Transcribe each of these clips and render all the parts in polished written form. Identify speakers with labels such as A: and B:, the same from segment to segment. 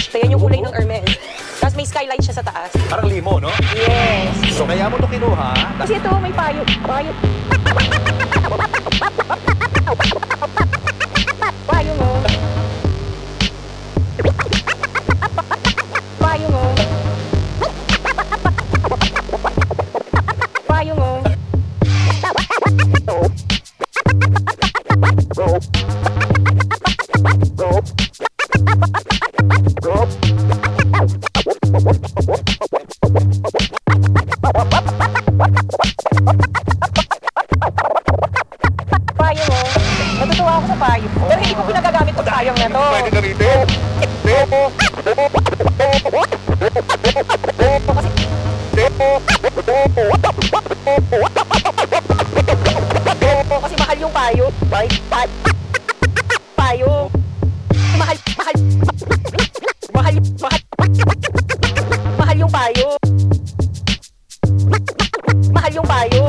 A: So, yan yung kulay ng Hermes. Tapos may skylight siya sa taas.
B: Parang limo, no?
A: Yes.
B: So kaya mo ito kinuha.
A: Kasi ito, may payo. Payo. Payo mo. Payo mo. Payo mo. Payo mo. Natutuwa ako sa payo. Pero hindi ko pinagagamit yung payong na to.
B: Pwede gamitin.
A: Kasi mahal yung payo. Payo. Mahal. Mahal yung payo. Mahal yung payo.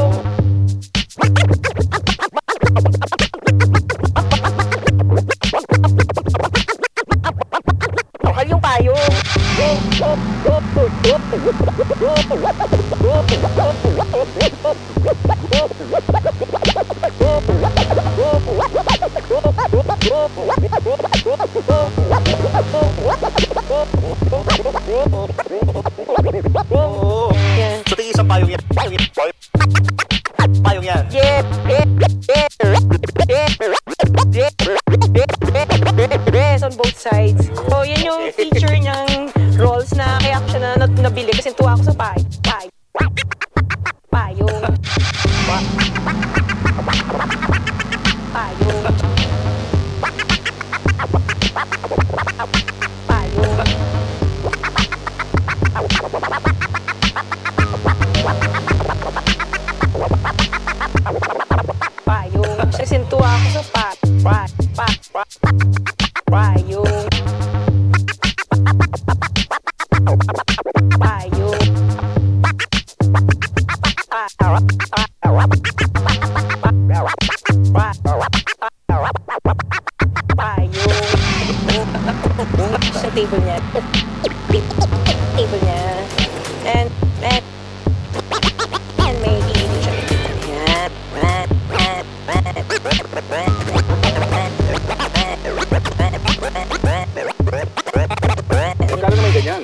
A: Mahal yung payo.
B: Oo.
A: Yan.
B: So tingin isang payong yan. Payong yan.
A: Yes, on both sides. So, yun yung feature niyang rolls na kaya ko siya nabili kasi tuwa ako sa payo. Payo. Payo. Payo. Kasi tuwa ako sa payo. Payo. Payo. Sa table niya. Table niya. And maybe dito siya. Yan.
B: Magkano naman ganyan?